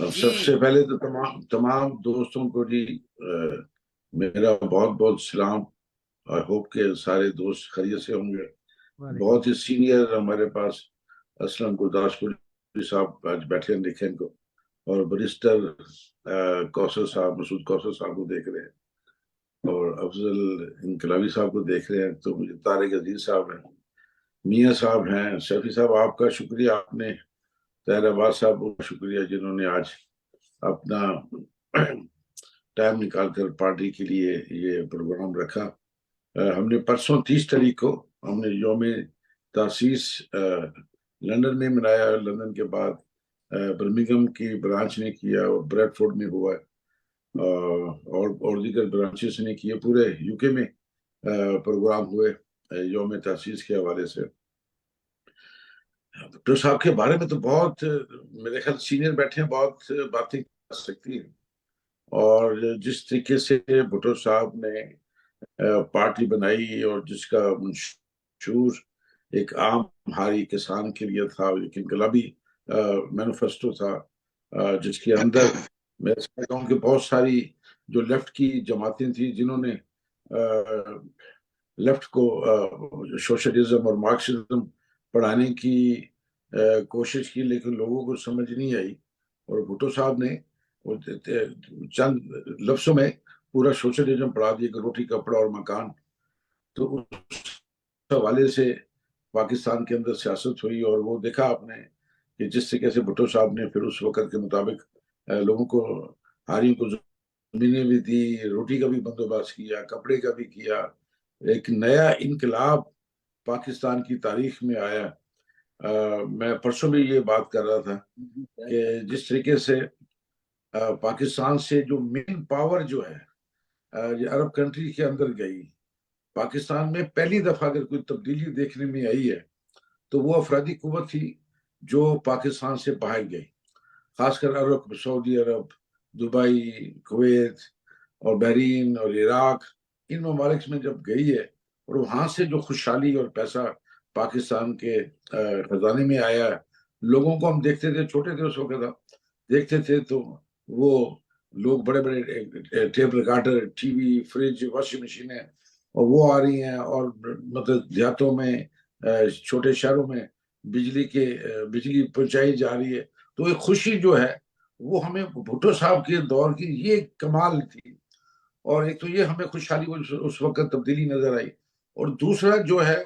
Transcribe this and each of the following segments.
سب جی سے پہلے تو تمام دوستوں کو جی میرا بہت بہت سلام. آئی ہوپ کہ سارے دوست خیریت سے ہوں گے. وعلیکم بہت ہی سینئر ہمارے پاس اسلم گرداس پوری صاحب آج بیٹھے ہیں دیکھیں کو, اور بریسٹر کوثر صاحب, مسعود کوثر صاحب کو دیکھ رہے ہیں, اور افضل انقلابی صاحب کو دیکھ رہے ہیں. تو مجھے طارق عزیز صاحب ہیں, میاں صاحب ہیں, شفیع صاحب آپ کا شکریہ, آپ نے طاہر عباس صاحب کا شکریہ جنہوں نے آج اپنا ٹائم نکال کر پارٹی کے لیے یہ پروگرام رکھا. ہم نے پرسوں 30 تاریخ کو ہم نے یوم تاسیس لندن میں منایا. لندن کے بعد برمنگھم کی برانچ نے کیا, اور بریڈ فورڈ میں ہوا, اور دیگر برانچز نے کیے. پورے یو کے میں پروگرام ہوئے یوم تاسیس کے حوالے سے. تو صاحب کے بارے میں تو بہت میرے خیال سینئر بیٹھے ہیں, بہت باتیں کر سکتی ہیں. اور جس طریقے سے بھٹو صاحب نے پارٹی بنائی, اور جس کا منشور ایک عام ہاری کسان کے لیے تھا, ایک انقلابی مینیفیسٹو تھا, جس کے اندر میں سمجھتا ہوں کہ بہت ساری جو لیفٹ کی جماعتیں تھیں جنہوں نے لیفٹ کو سوشلزم اور مارکسزم پڑھانے کی کوشش کی, لیکن لوگوں کو سمجھ نہیں آئی. اور بھٹو صاحب نے چند لفظوں میں پورا سوشلزم پڑھا دیا کہ روٹی کپڑا اور مکان. تو اس حوالے سے پاکستان کے اندر سیاست ہوئی, اور وہ دیکھا آپ نے کہ جس طریقے سے بھٹو صاحب نے پھر اس وقت کے مطابق لوگوں کو, ہاریوں کو زمینیں بھی دی, روٹی کا بھی بندوبست کیا, کپڑے کا بھی کیا. ایک نیا انقلاب پاکستان کی تاریخ میں آیا. میں پرسوں بھی یہ بات کر رہا تھا کہ جس طریقے سے پاکستان سے جو مین پاور جو ہے یہ عرب کنٹری کے اندر گئی, پاکستان میں پہلی دفعہ اگر کوئی تبدیلی دیکھنے میں آئی ہے تو وہ افرادی قوت تھی جو پاکستان سے باہر گئی, خاص کر عرب, سعودی عرب, دبئی, کویت اور بحرین اور عراق, ان ممالک میں جب گئی ہے, اور وہاں سے جو خوشحالی اور پیسہ پاکستان کے خزانے میں آیا ہے. لوگوں کو ہم دیکھتے تھے, چھوٹے تھے اس وقت, دیکھتے تھے تو وہ لوگ بڑے بڑے tape recorder, TV, fridge, washing مشینیں, اور وہ آ رہی ہیں, اور مطلب دیہاتوں میں, چھوٹے شہروں میں بجلی پہنچائی جا رہی ہے. تو ایک خوشی جو ہے وہ ہمیں بھٹو صاحب کے دور کی یہ کمال تھی. اور ایک تو یہ ہمیں خوشحالی اس وقت تبدیلی نظر آئی. اور دوسرا جو ہے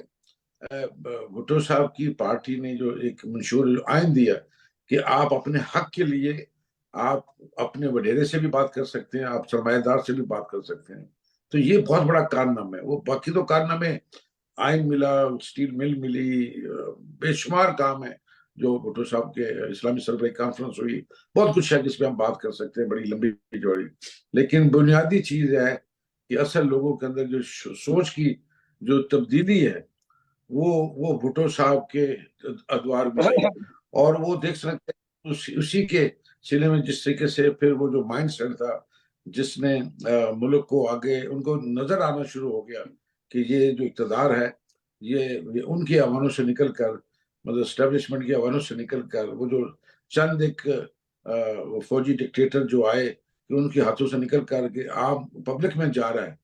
بھٹو صاحب کی پارٹی نے جو ایک منشور آئین دیا کہ آپ اپنے حق کے لیے آپ اپنے وڈیرے سے بھی بات کر سکتے ہیں, آپ سرمایہ دار سے بھی بات کر سکتے ہیں. تو یہ بہت بڑا کارنامہ ہے. وہ باقی تو کارنامے, آئین ملا, اسٹیل مل ملی, بے شمار کام ہے جو بھٹو صاحب کے اسلامی سربراہی کانفرنس ہوئی, بہت کچھ ہے جس پہ ہم بات کر سکتے ہیں, بڑی لمبی جوڑی. لیکن بنیادی چیز ہے کہ اصل لوگوں کے اندر جو سوچ کی جو تبدیلی ہے وہ بھٹو صاحب کے ادوار میں آئی. اور وہ دیکھ سکتے ہیں اسی کے سلے میں جس طریقے سے پھر وہ جو مائنڈ سیٹ تھا جس نے ملک کو آگے, ان کو نظر آنا شروع ہو گیا کہ یہ جو اقتدار ہے یہ ان کے ایوانوں سے نکل کر, مطلب اسٹیبلشمنٹ کے ایوانوں سے نکل کر, وہ جو چند ایک فوجی ڈکٹیٹر جو آئے کہ ان کے ہاتھوں سے نکل کر کے عام پبلک میں جا رہا ہے.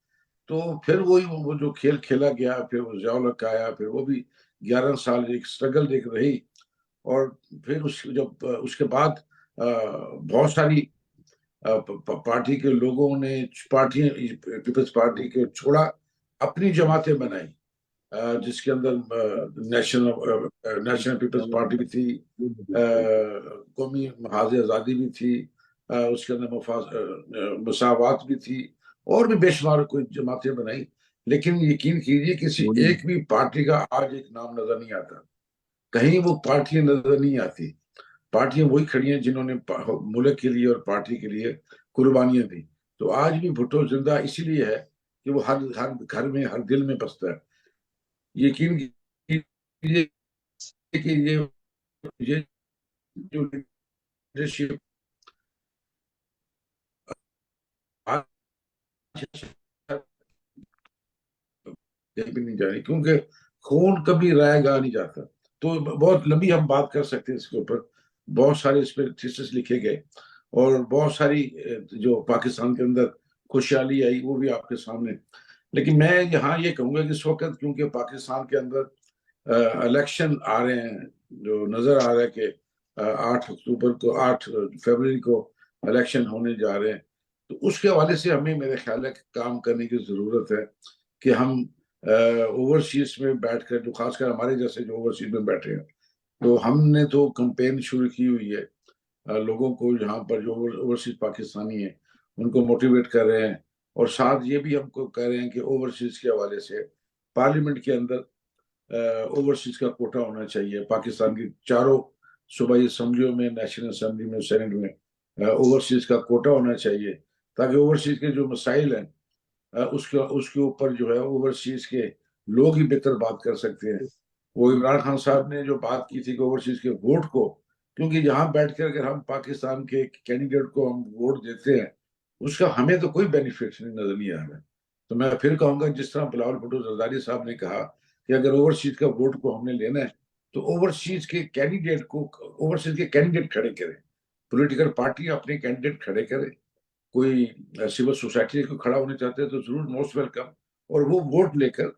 تو پھر وہی وہ جو کھیل کھیلا گیا, پھر وہ ضیاء الحق آیا, پھر وہ بھی 11 سال ایک سٹرگل ایک رہی. اور پھر جب اس کے بعد بہت ساری پارٹی کے لوگوں نے پیپلز پارٹی کے چھوڑا, اپنی جماعتیں بنائی, جس کے اندر نیشنل پیپلز پارٹی بھی تھی, قومی محاذ آزادی بھی تھی, اس کے اندر مساوات بھی تھی, اور بھی بے شمار کوئی جماعتیں بنائی. لیکن یقین کیجیے کسی ایک بھی پارٹی کا آج ایک نام نظر نہیں آتا, کہیں وہ پارٹیاں نظر نہیں آتی. پارٹیاں وہی کھڑی ہیں جنہوں نے ملک کے لیے اور پارٹی کے لیے قربانیاں دی. تو آج بھی بھٹو زندہ اسی لیے ہے کہ وہ ہر گھر میں, ہر دل میں بستا ہے. یقین کیجیے کہ یہ جو لیڈرشپ بھی نہیں جانی, کیونکہ خون کبھی رائے گا نہیں جاتا. تو بہت لمبی ہم بات کر سکتے ہیں اس کے اوپر, بہت سارے اس پہ تھیسس لکھے گئے. اور بہت ساری جو پاکستان کے اندر خوشحالی آئی وہ بھی آپ کے سامنے. لیکن میں یہاں یہ کہوں گا کہ اس وقت کیونکہ پاکستان کے اندر الیکشن آ رہے ہیں، جو نظر آ رہا ہے کہ 8 اکتوبر کو 8 فروری کو الیکشن ہونے جا رہے ہیں، تو اس کے حوالے سے ہمیں میرے خیال ہے کام کرنے کی ضرورت ہے کہ ہم اوورسیز میں بیٹھ کر، جو خاص کر ہمارے جیسے جو اوورسیز میں بیٹھے ہیں، تو ہم نے تو کمپین شروع کی ہوئی ہے، لوگوں کو یہاں پر جو اوورسیز پاکستانی ہیں ان کو موٹیویٹ کر رہے ہیں، اور ساتھ یہ بھی ہم کو کہہ رہے ہیں کہ اوورسیز کے حوالے سے پارلیمنٹ کے اندر اوورسیز کا کوٹا ہونا چاہیے. پاکستان کی چاروں صوبائی اسمبلیوں میں، نیشنل اسمبلی میں، سینٹ میں اوورسیز کا کوٹا ہونا چاہیے، تاکہ اوورسیز کے جو مسائل ہیں اس کے اوپر جو ہے اوورسیز کے لوگ ہی بہتر بات کر سکتے ہیں. وہ عمران خان صاحب نے جو بات کی تھی کہ اوورسیز کے ووٹ کو، کیونکہ یہاں بیٹھ کر اگر ہم پاکستان کے کینڈیڈیٹ کو ہم ووٹ دیتے ہیں، اس کا ہمیں تو کوئی بینیفٹ نظر نہیں آ رہا. تو میں پھر کہوں گا جس طرح بلاول بھٹو زرداری صاحب نے کہا کہ اگر اوورسیز کا ووٹ کو ہم نے لینا ہے تو اوورسیز کے کینڈیڈیٹ کھڑے کریں، پولیٹیکل پارٹی اپنے کینڈیڈیٹ کھڑے کرے. کوئی سول سوسائٹی کو کھڑا ہونے چاہتے ہیں تو ضرور موسٹ ویلکم، اور وہ ووٹ لے کر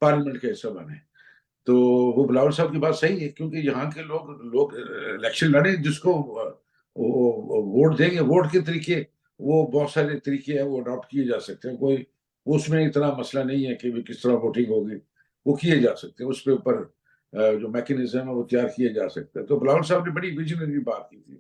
پارلیمنٹ کا حصہ بنے. تو وہ بلاول صاحب کی بات صحیح ہے، کیونکہ یہاں کے لوگ الیکشن لڑے، جس کو ووٹ دیں گے، ووٹ کے طریقے وہ بہت سارے طریقے ہیں وہ اڈاپٹ کیے جا سکتے ہیں. کوئی اس میں اتنا مسئلہ نہیں ہے کہ کس طرح ووٹنگ ہوگی، وہ کیے جا سکتے ہیں. اس کے اوپر جو میکینزم ہے وہ تیار کیے جا سکتے ہیں. تو بلاول صاحب نے بڑی ویژنری بات کی تھی،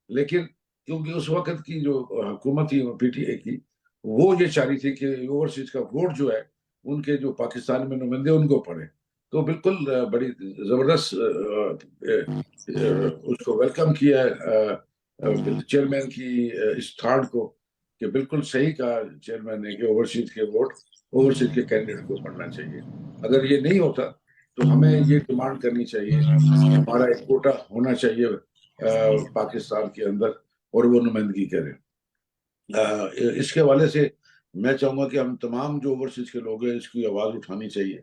لیکن کیونکہ اس وقت کی جو حکومت تھی پی ٹی اے کی، وہ یہ چاہ رہی تھی کہ اوورسیز کا ووٹ جو ہے ان کے جو پاکستان میں نمائندے ان کو پڑے. تو بالکل بڑی زبردست اس کو ویلکم کیا چیئرمین کی اس تھاٹ کو، کہ بالکل صحیح کہا چیئرمین نے کہ اوورسیز کے ووٹ اوورسیز کے کینڈیڈیٹ کو پڑنا چاہیے. اگر یہ نہیں ہوتا تو ہمیں یہ ڈیمانڈ کرنی چاہیے کہ ہمارا ایک کوٹا ہونا چاہیے پاکستان کے اندر، اور وہ نمائندگی کرے. اس کے حوالے سے میں چاہوں گا کہ ہم تمام جو اوورسیز کے لوگ ہیں اس کی آواز اٹھانی چاہیے.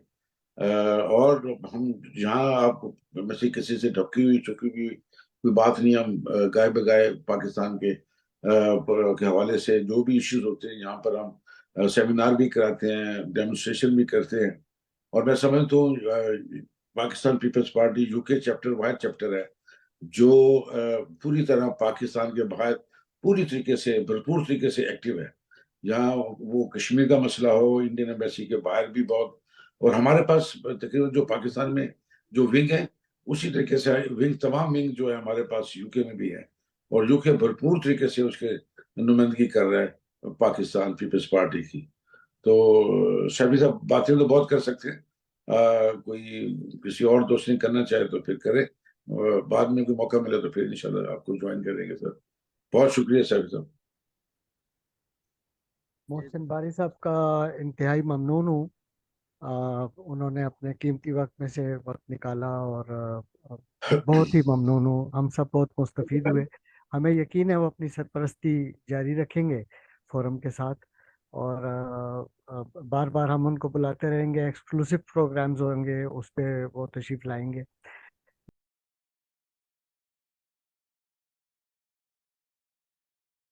اور ہم جہاں آپ میں سے کسی سے ڈھکی ہوئی چکی ہوئی کوئی بات نہیں، ہم گائے بگائے پاکستان کے حوالے سے جو بھی ایشوز ہوتے ہیں یہاں پر ہم سیمینار بھی کراتے ہیں، ڈیمونسٹریشن بھی کرتے ہیں. اور میں سمجھتا ہوں پاکستان پیپلز پارٹی یو کے چیپٹر واحد چیپٹر ہے جو پوری طرح پاکستان کے باہر پوری طریقے سے بھرپور طریقے سے ایکٹیو ہے. جہاں وہ کشمیر کا مسئلہ ہو، انڈین ایمبیسی کے باہر بھی بہت، اور ہمارے پاس تقریباً جو پاکستان میں جو ونگ ہے اسی طریقے سے ونگ، تمام ونگ جو ہے ہمارے پاس یو کے میں بھی ہے، اور یو کے بھرپور طریقے سے اس کے نمائندگی کر رہا ہے پاکستان پیپلز پارٹی کی. تو شفیع صاحب باتیں تو بہت کر سکتے ہیں، کوئی کسی اور دوست نے کرنا چاہے تو پھر کرے، بعد میں کوئی موقع ملے تو پھر انشاءاللہ آپ کو جوائن کریں گے. سر بہت شکریہ شفیع صاحب. محسن باری صاحب کا انتہائی ممنون ہوں. انہوں نے اپنے قیمتی وقت میں سے وقت نکالا، اور بہت ہی ممنون ہوں. ہم سب بہت مستفید ہوئے. ہمیں یقین ہے وہ اپنی سرپرستی جاری رکھیں گے فورم کے ساتھ، اور بار بار ہم ان کو بلاتے رہیں گے. ایکسکلوسیو پروگرامز ہوں گے، اس پہ وہ تشریف لائیں گے.